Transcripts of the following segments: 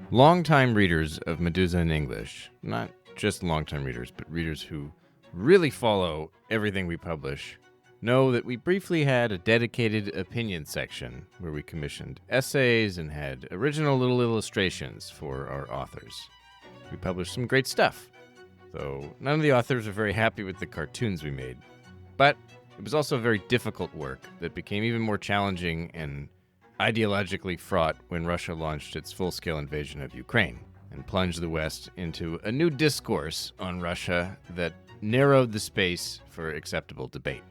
Longtime readers of Medusa in English, not just longtime readers, but readers who really follow everything we publish, know that we briefly had a dedicated opinion section where we commissioned essays and had original little illustrations for our authors. We published some great stuff, though none of the authors are very happy with the cartoons we made. But it was also very difficult work that became even more challenging and ideologically fraught when Russia launched its full-scale invasion of Ukraine and plunged the West into a new discourse on Russia that narrowed the space for acceptable debate.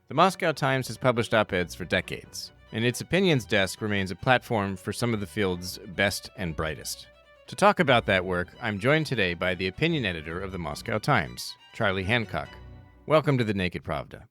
The Moscow Times has published op-eds for decades, and its opinions desk remains a platform for some of the field's best and brightest. To talk about that work, I'm joined today by the opinion editor of the Moscow Times, Charlie Hancock. Welcome to the Naked Pravda.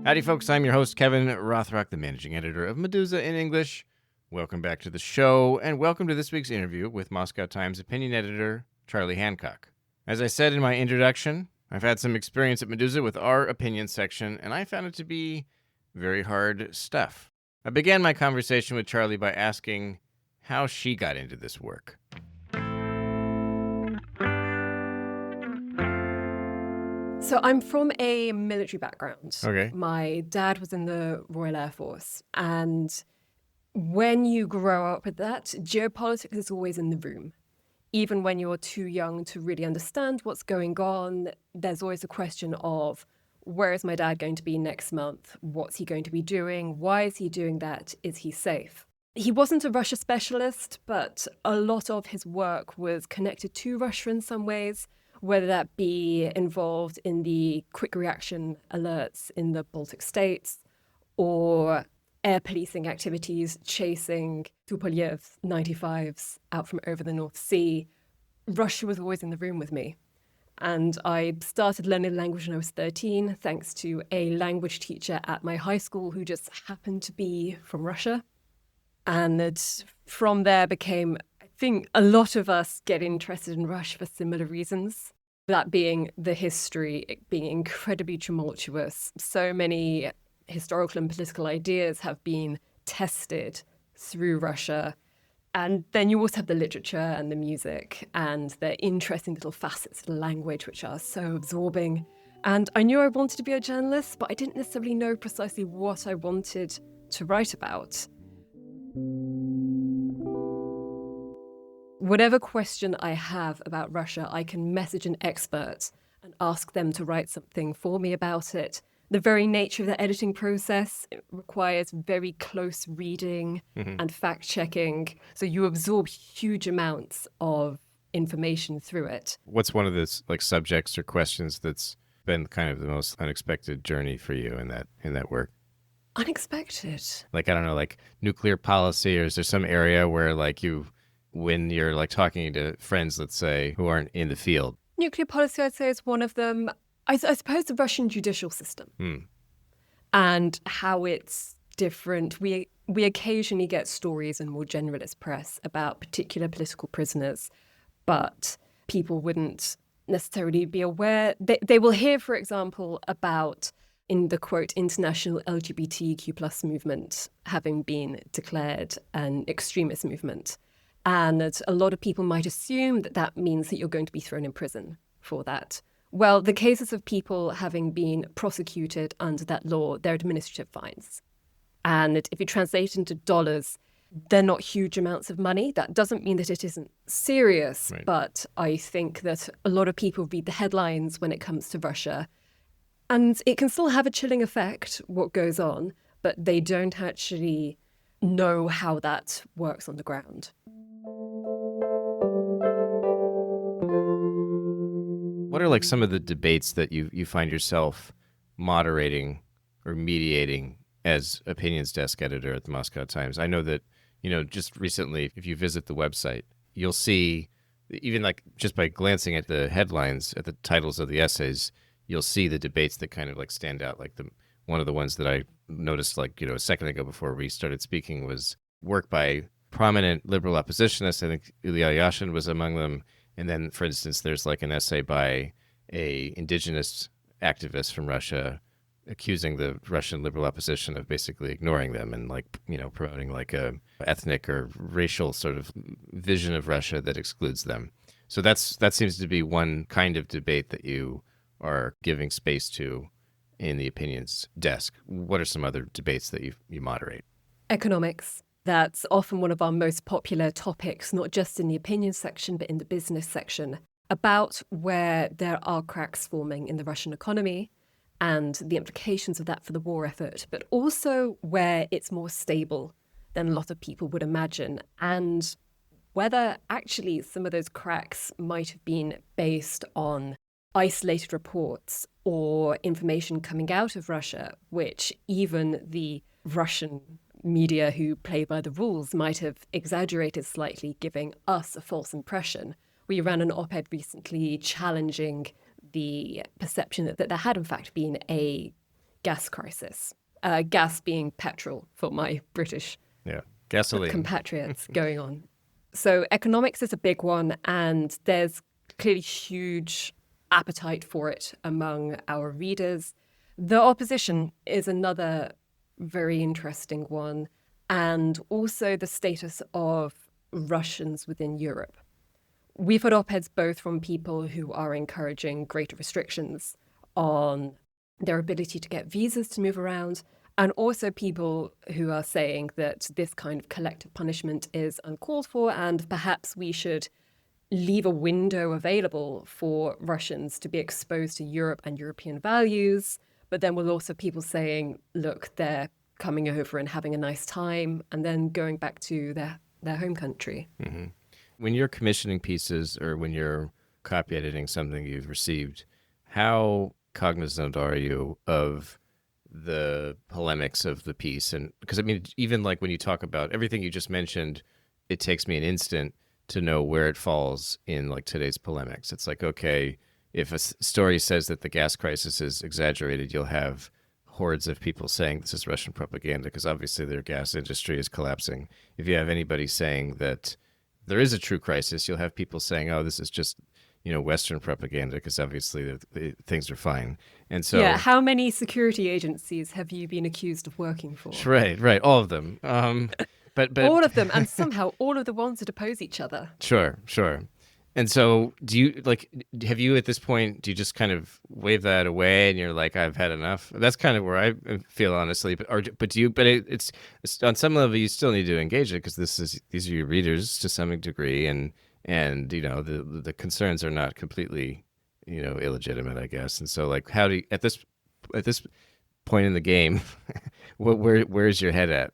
Howdy, folks. I'm your host, Kevin Rothrock, the managing editor of Medusa in English. Welcome back to the show, and welcome to this week's interview with Moscow Times opinion editor Charlie Hancock. As I said in my introduction, I've had some experience at Medusa with our opinion section, and I found it to be very hard stuff. I began my conversation with Charlie by asking how she got into this work. So I'm from a military background. Okay. My dad was in the Royal Air Force. And when you grow up with that, geopolitics is always in the room. Even when you're too young to really understand what's going on, there's always a question of, where is my dad going to be next month? What's he going to be doing? Why is he doing that? Is he safe? He wasn't a Russia specialist, but a lot of his work was connected to Russia in some ways, whether that be involved in the quick reaction alerts in the Baltic states or air policing activities chasing Tupolev 95s out from over the North Sea. Russia was always in the room with me. And I started learning the language when I was 13, thanks to a language teacher at my high school who just happened to be from Russia. And it, from there became, I think, a lot of us get interested in Russia for similar reasons. That being the history, it being incredibly tumultuous. So many historical and political ideas have been tested through Russia. And then you also have the literature and the music and the interesting little facets of the language, which are so absorbing. And I knew I wanted to be a journalist, but I didn't necessarily know precisely what I wanted to write about. Whatever question I have about Russia, I can message an expert and ask them to write something for me about it. The very nature of the editing process requires very close reading and fact-checking. So you absorb huge amounts of information through it. What's one of the subjects or questions that's been kind of the most unexpected journey for you in that work? Unexpected? I don't know, nuclear policy, or is there some area where when you're talking to friends, let's say, who aren't in the field? Nuclear policy, I'd say, is one of them. I suppose the Russian judicial system and how it's different. We occasionally get stories in more generalist press about particular political prisoners, but people wouldn't necessarily be aware. They will hear, for example, about, in the quote, international LGBTQ plus movement having been declared an extremist movement. And that a lot of people might assume that that means that you're going to be thrown in prison for that. Well, the cases of people having been prosecuted under that law, they're administrative fines. And if you translate into dollars, they're not huge amounts of money. That doesn't mean that it isn't serious, right. But I think that a lot of people read the headlines when it comes to Russia. And it can still have a chilling effect, what goes on, but they don't actually know how that works on the ground. What are some of the debates that you find yourself moderating or mediating as opinions desk editor at the Moscow Times? I know that, just recently, if you visit the website, you'll see, even just by glancing at the headlines, at the titles of the essays, you'll see the debates that kind of stand out. One of the ones that I noticed a second ago before we started speaking was work by prominent liberal oppositionists. I think Ilya Yashin was among them. And then, for instance, there's an essay by a indigenous activist from Russia accusing the Russian liberal opposition of basically ignoring them and promoting like a ethnic or racial sort of vision of Russia that excludes them. So that seems to be one kind of debate that you are giving space to in the opinions desk. What are some other debates that you moderate? Economics. That's often one of our most popular topics, not just in the opinions section, but in the business section, about where there are cracks forming in the Russian economy and the implications of that for the war effort, but also where it's more stable than a lot of people would imagine, and whether actually some of those cracks might have been based on isolated reports or information coming out of Russia, which even the Russian media who play by the rules might have exaggerated slightly, giving us a false impression. We ran an op-ed recently challenging the perception that there had in fact been a gas crisis, gas being petrol for my British gasoline compatriots going on. So economics is a big one, and there's clearly huge appetite for it among our readers. The opposition is another very interesting one, and also the status of Russians within Europe. We've had op-eds both from people who are encouraging greater restrictions on their ability to get visas to move around, and also people who are saying that this kind of collective punishment is uncalled for, and perhaps we should leave a window available for Russians to be exposed to Europe and European values. But then we'll also people saying, look, they're coming over and having a nice time and then going back to their home country. Mm-hmm. When you're commissioning pieces or when you're copy editing something you've received, how cognizant are you of the polemics of the piece? And because I mean, even like when you talk about everything you just mentioned, it takes me an instant to know where it falls in like today's polemics. It's like, okay, if a story says that the gas crisis is exaggerated, you'll have hordes of people saying this is Russian propaganda because obviously their gas industry is collapsing. If you have anybody saying that there is a true crisis, you'll have people saying, oh, this is just, Western propaganda because obviously things are fine. And so, yeah, how many security agencies have you been accused of working for? Right, all of them. But all of them, and somehow all of the ones that oppose each other. Sure. And so do you have you at this point, do you just kind of wave that away and you're like, I've had enough? That's kind of where I feel, honestly. But it's on some level you still need to engage it because these are your readers to some degree, and the concerns are not completely illegitimate, I guess. And so like, how do you, at this point in the game, where's your head at?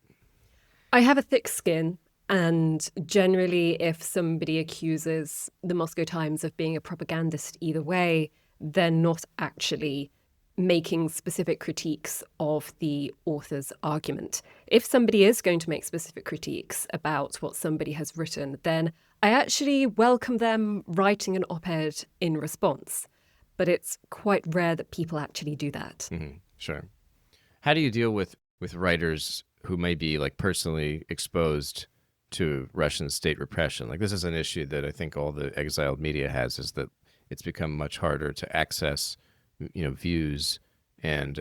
I have a thick skin. And generally, if somebody accuses the Moscow Times of being a propagandist either way, they're not actually making specific critiques of the author's argument. If somebody is going to make specific critiques about what somebody has written, then I actually welcome them writing an op-ed in response. But it's quite rare that people actually do that. Mm-hmm. Sure. How do you deal with writers who may be like personally exposed to Russian state repression? Like, this is an issue that I think all the exiled media has, is that it's become much harder to access, views and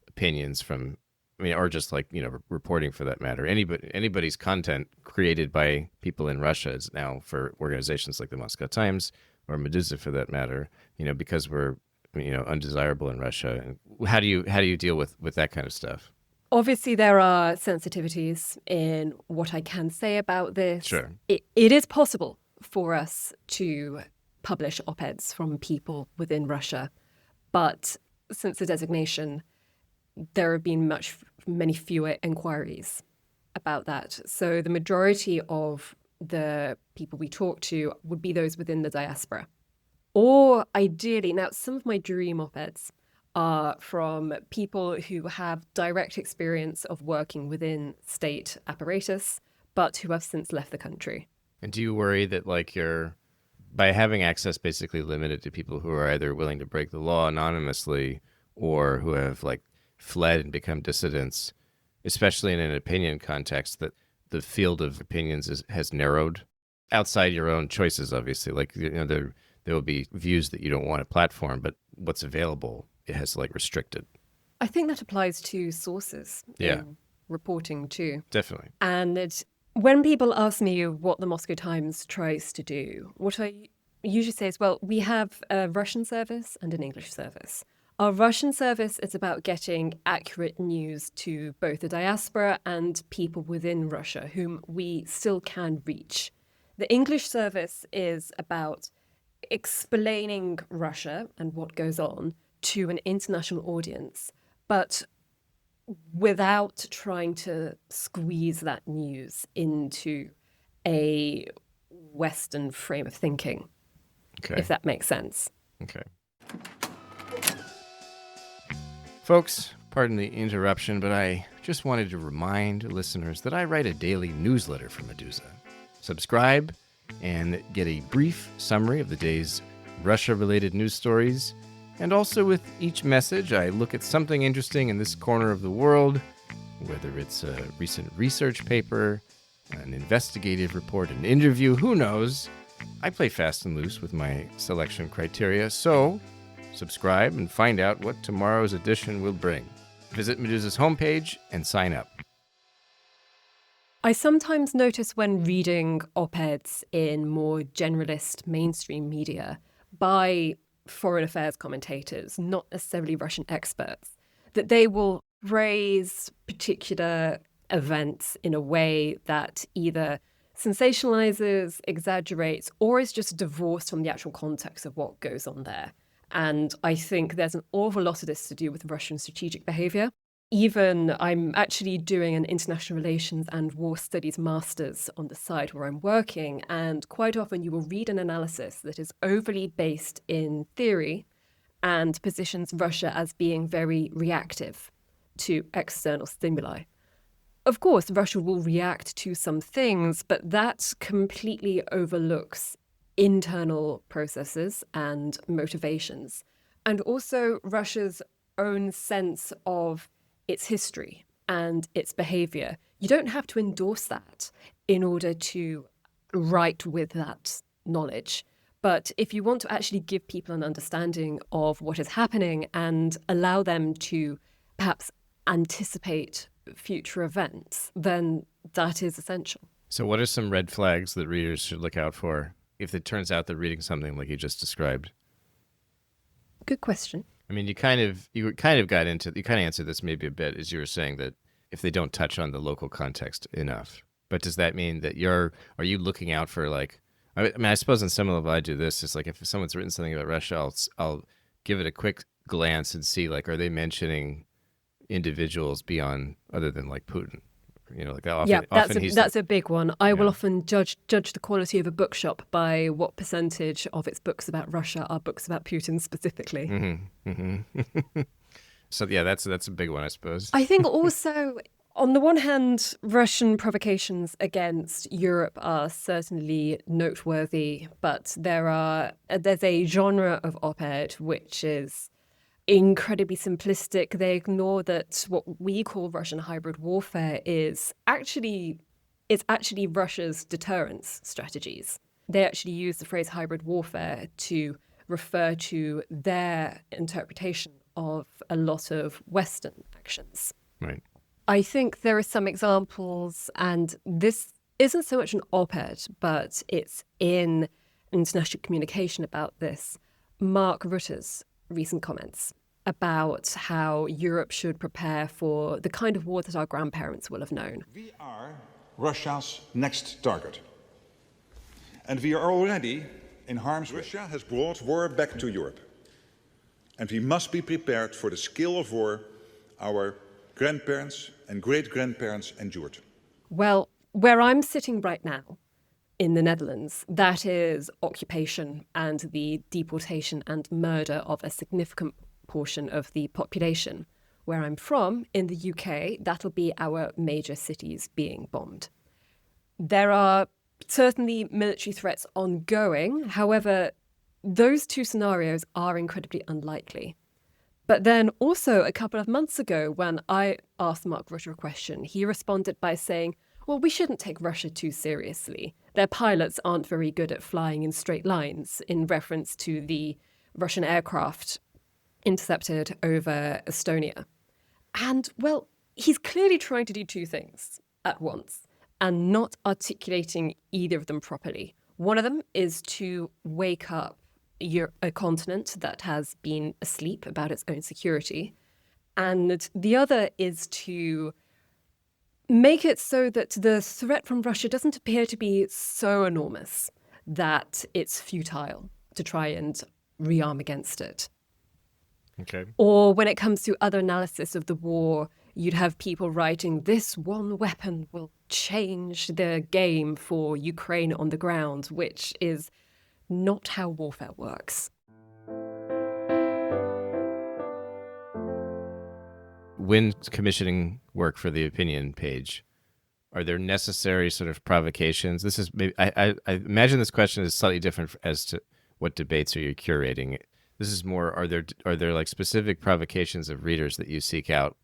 opinions from, or just like, reporting for that matter. Anybody's content created by people in Russia is now for organizations like the Moscow Times or Meduza for that matter, because we're, undesirable in Russia. And how do you deal with that kind of stuff? Obviously, there are sensitivities in what I can say about this. Sure. It is possible for us to publish op-eds from people within Russia, but since the designation, there have been many fewer inquiries about that. So the majority of the people we talk to would be those within the diaspora. Or ideally, now some of my dream op-eds are from people who have direct experience of working within state apparatus, but who have since left the country. And do you worry that like by having access basically limited to people who are either willing to break the law anonymously or who have like fled and become dissidents, especially in an opinion context, that the field of opinions has narrowed outside your own choices, obviously? Like, there will be views that you don't want to platform, but what's available, it has like restricted. I think that applies to sources in reporting too. Definitely. And when people ask me what the Moscow Times tries to do, what I usually say is, well, we have a Russian service and an English service. Our Russian service is about getting accurate news to both the diaspora and people within Russia whom we still can reach. The English service is about explaining Russia and what goes on to an international audience, but without trying to squeeze that news into a Western frame of thinking, if that makes sense. Okay. Folks, pardon the interruption, but I just wanted to remind listeners that I write a daily newsletter for Medusa. Subscribe and get a brief summary of the day's Russia-related news stories. And also with each message, I look at something interesting in this corner of the world, whether it's a recent research paper, an investigative report, an interview, who knows? I play fast and loose with my selection criteria, so subscribe and find out what tomorrow's edition will bring. Visit Medusa's homepage and sign up. I sometimes notice when reading op-eds in more generalist mainstream media by foreign affairs commentators, not necessarily Russian experts, that they will phrase particular events in a way that either sensationalizes, exaggerates, or is just divorced from the actual context of what goes on there. And I think there's an awful lot of this to do with Russian strategic behavior. Even I'm actually doing an international relations and war studies master's on the side where I'm working, and quite often you will read an analysis that is overly based in theory and positions Russia as being very reactive to external stimuli. Of course, Russia will react to some things, but that completely overlooks internal processes and motivations, and also Russia's own sense of its history and its behavior. You don't have to endorse that in order to write with that knowledge. But if you want to actually give people an understanding of what is happening and allow them to perhaps anticipate future events, then that is essential. So what are some red flags that readers should look out for if it turns out they're reading something like you just described? Good question. I mean, you kind of answered this maybe a bit, as you were saying that if they don't touch on the local context enough. But does that mean that are you looking out for, like, I mean, I suppose on some level I do this. It's like if someone's written something about Russia, I'll give it a quick glance and see, like, are they mentioning individuals beyond other than like Putin? You know, like that. That's a big one. I will often judge the quality of a bookshop by what percentage of its books about Russia are books about Putin specifically. Mm-hmm. Mm-hmm. So yeah, that's a big one, I suppose. I think also, on the one hand, Russian provocations against Europe are certainly noteworthy, but there's a genre of op-ed which is incredibly simplistic. They ignore that what we call Russian hybrid warfare is actually Russia's deterrence strategies. They actually use the phrase hybrid warfare to refer to their interpretation of a lot of Western actions. Right. I think there are some examples, and this isn't so much an op-ed, but it's in international communication about this. Mark Rutte's recent comments about how Europe should prepare for the kind of war that our grandparents will have known. We are Russia's next target. And we are already in harm's way. Russia has brought war back to Europe. And we must be prepared for the scale of war our grandparents and great-grandparents endured. Well, where I'm sitting right now, in the Netherlands, that is occupation and the deportation and murder of a significant portion of the population. Where I'm from, in the UK, that'll be our major cities being bombed. There are certainly military threats ongoing. However, those two scenarios are incredibly unlikely. But then also a couple of months ago, when I asked Mark Rutte a question, he responded by saying, well, we shouldn't take Russia too seriously. their pilots aren't very good at flying in straight lines, in reference to the Russian aircraft intercepted over Estonia. And, well, he's clearly trying to do two things at once and not articulating either of them properly. One of them is to wake up a continent that has been asleep about its own security. And the other is to make it so that the threat from Russia doesn't appear to be so enormous that it's futile to try and rearm against it. Okay. Or when it comes to other analysis of the war, you'd have people writing, this one weapon will change the game for Ukraine on the ground, which is not how warfare works. When commissioning work for the opinion page, are there necessary sort of provocations? This is maybe, I imagine this question is slightly different as to what debates are you curating. This is more, are there like specific provocations of readers that you seek out,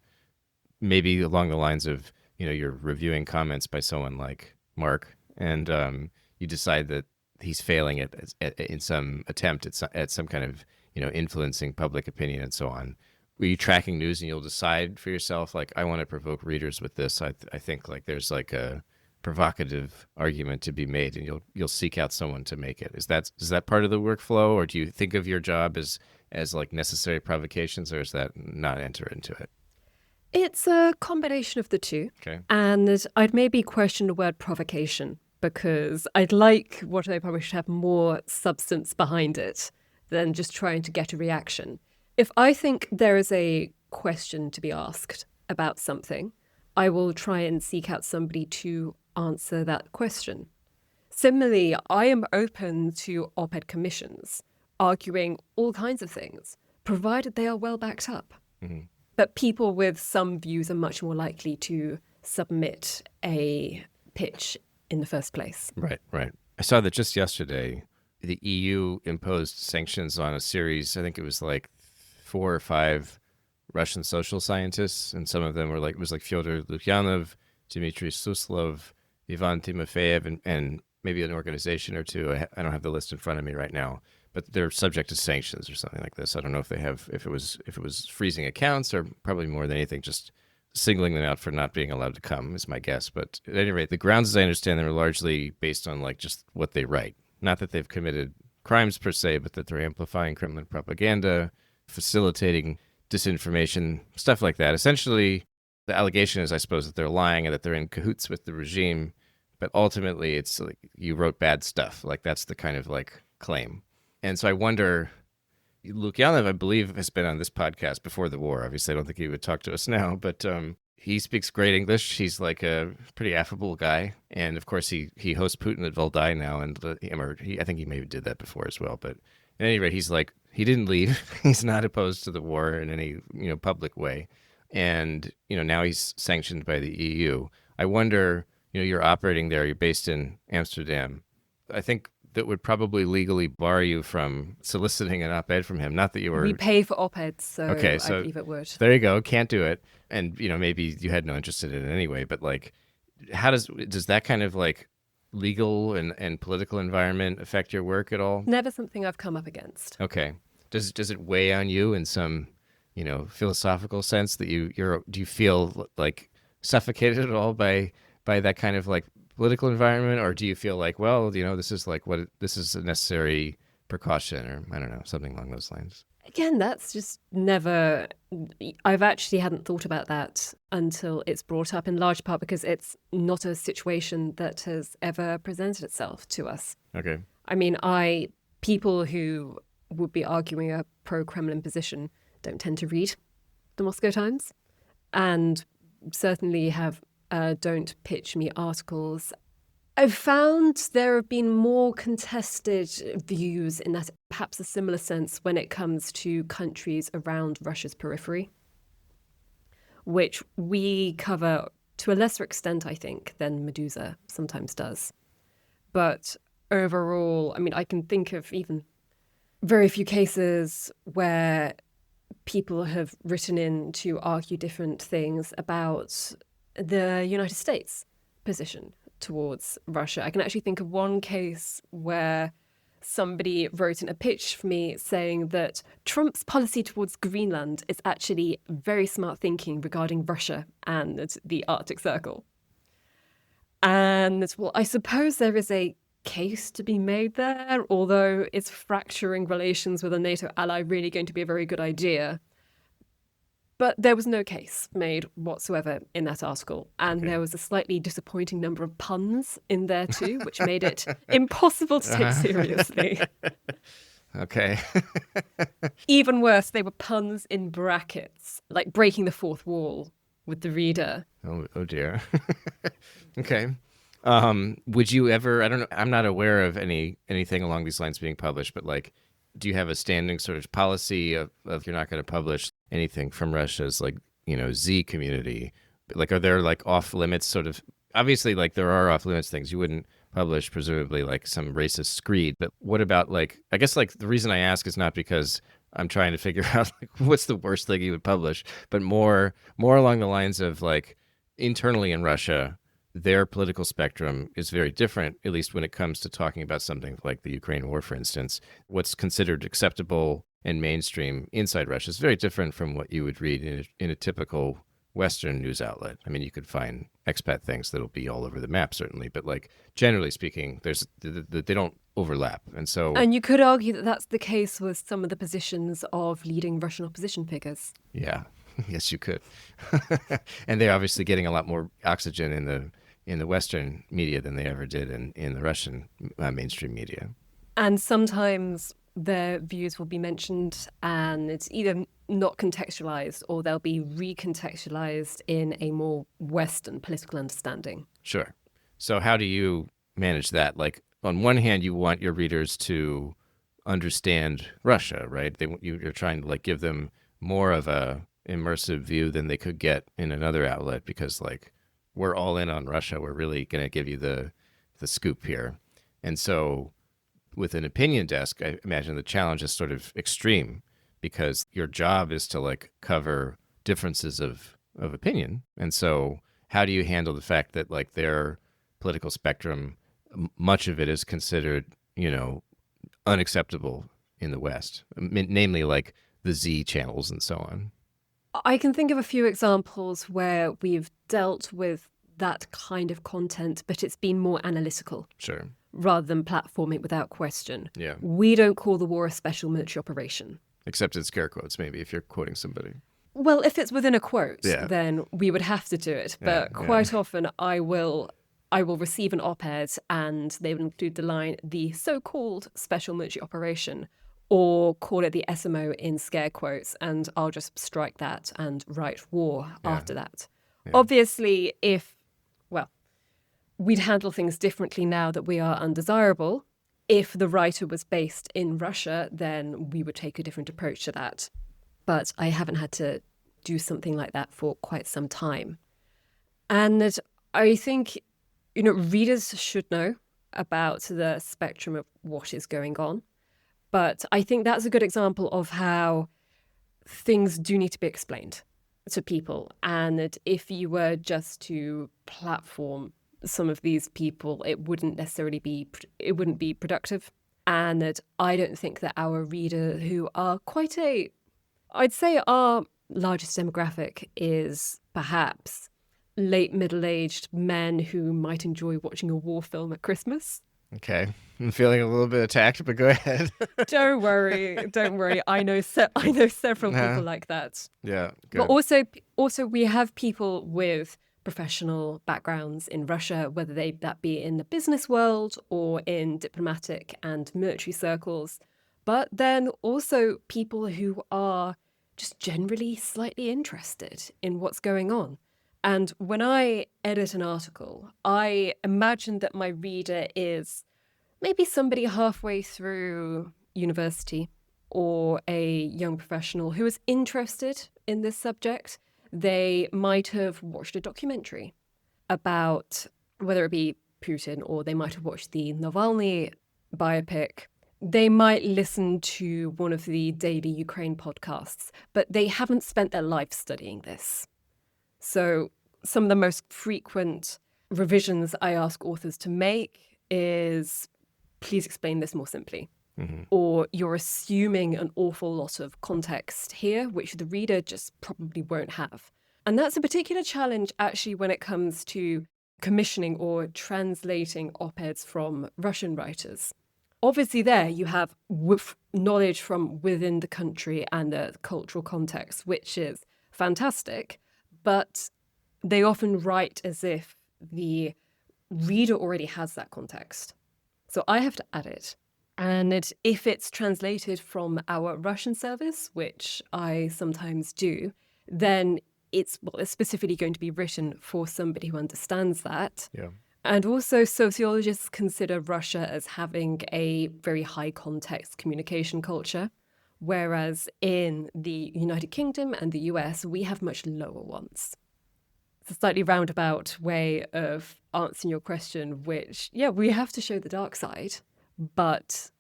maybe along the lines of, you're reviewing comments by someone like Mark, and you decide that he's failing in some attempt at some kind of, influencing public opinion and so on. Were you tracking news and you'll decide for yourself, like, I want to provoke readers with this. I think like there's like a provocative argument to be made, and you'll seek out someone to make it. Is that part of the workflow, or do you think of your job as like necessary provocations, or is that not enter into it? It's a combination of the two. Okay. And I'd maybe question the word provocation, because I'd like what I publish to have more substance behind it than just trying to get a reaction. If I think there is a question to be asked about something, I will try and seek out somebody to answer that question. Similarly, I am open to op-ed commissions, arguing all kinds of things, provided they are well backed up. Mm-hmm. But people with some views are much more likely to submit a pitch in the first place. Right. I saw that just yesterday, the EU imposed sanctions on a series, I think it was like 4 or 5 Russian social scientists, and some of them were like, it was like Fyodor Lukyanov, Dmitry Suslov, Ivan Timofeyev, and maybe an organization or two. I don't have the list in front of me right now, but they're subject to sanctions or something like this. I don't know if it was freezing accounts, or probably more than anything, just singling them out for not being allowed to come is my guess. But at any rate, the grounds, as I understand them, are largely based on like just what they write. Not that they've committed crimes per se, but that they're amplifying Kremlin propaganda, facilitating disinformation, stuff like that. Essentially, the allegation is, I suppose, that they're lying and that they're in cahoots with the regime. But ultimately, it's like you wrote bad stuff. Like that's the kind of like claim. And so I wonder, Lukyanov, I believe, has been on this podcast before the war. Obviously, I don't think he would talk to us now, but he speaks great English. He's like a pretty affable guy. And of course, he hosts Putin at Valdai now. And I think he maybe did that before as well. But at any rate, he's like, he didn't leave. He's not opposed to the war in any, public way. And, now he's sanctioned by the EU. I wonder, you're operating there. You're based in Amsterdam. I think that would probably legally bar you from soliciting an op-ed from him. Not that you were... We pay for op-eds, so okay, I believe it would. There you go. Can't do it. And, maybe you had no interest in it anyway. But, like, how does that kind of, like, legal and political environment affect your work at all? Never something I've come up against. Okay. Does it weigh on you in some, philosophical sense that do you feel, like, suffocated at all by that kind of, like, political environment, or do you feel like, well, this is like this is a necessary precaution, or I don't know, something along those lines? Again, that's just never. I've actually hadn't thought about that until it's brought up, in large part because it's not a situation that has ever presented itself to us. Okay. I mean, people who would be arguing a pro-Kremlin position don't tend to read the Moscow Times, and certainly don't pitch me articles. I've found there have been more contested views in that, perhaps a similar sense, when it comes to countries around Russia's periphery, which we cover to a lesser extent, I think, than Medusa sometimes does. But overall, I mean, I can think of even very few cases where people have written in to argue different things about the United States position. towards Russia. I can actually think of one case where somebody wrote in a pitch for me saying that Trump's policy towards Greenland is actually very smart thinking regarding Russia and the Arctic Circle. And, well, I suppose there is a case to be made there, although is fracturing relations with a NATO ally really going to be a very good idea? But there was no case made whatsoever in that article. And there was a slightly disappointing number of puns in there too, which made it impossible to take seriously. Okay. Even worse, they were puns in brackets, like breaking the fourth wall with the reader. Oh dear. Okay. Would you ever, I don't know, I'm not aware of anything along these lines being published, but like, do you have a standing sort of policy of you're not going to publish anything from Russia's like, Z community? Like, are there like off limits sort of, obviously like there are off limits things you wouldn't publish, presumably like some racist screed, but what about like, I guess like the reason I ask is not because I'm trying to figure out like what's the worst thing you would publish, but more along the lines of like internally in Russia, their political spectrum is very different, at least when it comes to talking about something like the Ukraine war, for instance. What's considered acceptable and mainstream inside Russia is very different from what you would read in a typical Western news outlet. I mean, you could find expat things that'll be all over the map, certainly, but like generally speaking, they don't overlap. And you could argue that that's the case with some of the positions of leading Russian opposition figures. Yeah. Yes, you could. And they're obviously getting a lot more oxygen in the Western media than they ever did in the Russian mainstream media. And sometimes their views will be mentioned and it's either not contextualized or they'll be recontextualized in a more Western political understanding. Sure. So how do you manage that? Like, on one hand, you want your readers to understand Russia, right? You're trying to like give them more of a immersive view than they could get in another outlet because like we're all in on Russia. We're really going to give you the scoop here. And so with an opinion desk, I imagine the challenge is sort of extreme because your job is to like cover differences of opinion. And so how do you handle the fact that like their political spectrum, much of it is considered, unacceptable in the West, namely like the Z channels and so on? I can think of a few examples where we've dealt with that kind of content, but it's been more analytical. Sure. Rather than platforming without question. Yeah. We don't call the war a special military operation. Except in scare quotes, maybe, if you're quoting somebody. Well, if it's within a quote, then we would have to do it. But quite often I will receive an op-ed and they will include the line, the so-called special military operation, or call it the SMO in scare quotes, and I'll just strike that and write war after that. Yeah. Obviously, we'd handle things differently now that we are undesirable. If the writer was based in Russia, then we would take a different approach to that. But I haven't had to do something like that for quite some time. And I think, readers should know about the spectrum of what is going on. But I think that's a good example of how things do need to be explained to people. And that if you were just to platform some of these people, it wouldn't be productive. And that I don't think that our reader, who are I'd say our largest demographic is perhaps late middle-aged men who might enjoy watching a war film at Christmas. Okay. I'm feeling a little bit attacked, but go ahead. Don't worry. I know several people like that. Yeah, good. But also we have people with professional backgrounds in Russia, whether that be in the business world or in diplomatic and military circles, but then also people who are just generally slightly interested in what's going on. And when I edit an article, I imagine that my reader is maybe somebody halfway through university or a young professional who is interested in this subject. They might have watched a documentary about whether it be Putin, or they might have watched the Navalny biopic. They might listen to one of the daily Ukraine podcasts, but they haven't spent their life studying this. So some of the most frequent revisions I ask authors to make is, please explain this more simply. Or you're assuming an awful lot of context here, which the reader just probably won't have. And that's a particular challenge, actually, when it comes to commissioning or translating op-eds from Russian writers. Obviously, there you have knowledge from within the country and the cultural context, which is fantastic, but they often write as if the reader already has that context. So I have to add it. And if it's translated from our Russian service, which I sometimes do, then it's specifically going to be written for somebody who understands that. Yeah. And also sociologists consider Russia as having a very high context communication culture, whereas in the United Kingdom and the US, we have much lower ones. It's a slightly roundabout way of answering your question, which, we have to show the dark side, but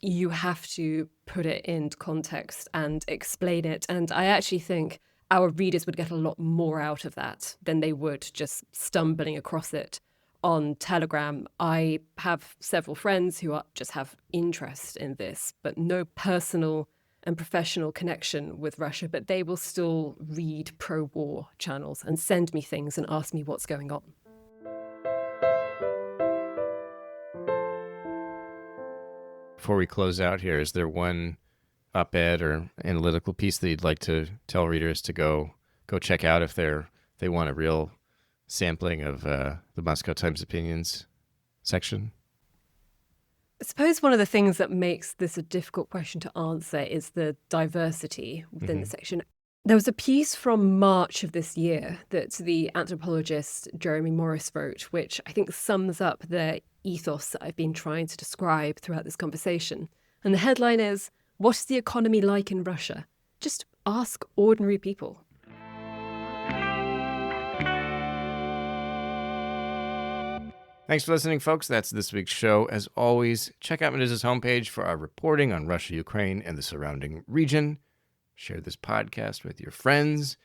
you have to put it in context and explain it. And I actually think our readers would get a lot more out of that than they would just stumbling across it on Telegram. I have several friends who just have interest in this, but no personal and professional connection with Russia, but they will still read pro-war channels and send me things and ask me what's going on. Before we close out here, is there one op-ed or analytical piece that you'd like to tell readers to go check out if they want a real sampling of the Moscow Times opinions section? I suppose one of the things that makes this a difficult question to answer is the diversity within the section. There was a piece from March of this year that the anthropologist Jeremy Morris wrote, which I think sums up the ethos that I've been trying to describe throughout this conversation. And the headline is, "What is the economy like in Russia? Just ask ordinary people." Thanks for listening, folks. That's this week's show. As always, check out Medusa's homepage for our reporting on Russia, Ukraine, and the surrounding region. Share this podcast with your friends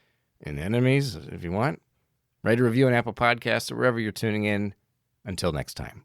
and enemies if you want. Write a review on Apple Podcasts or wherever you're tuning in. Until next time.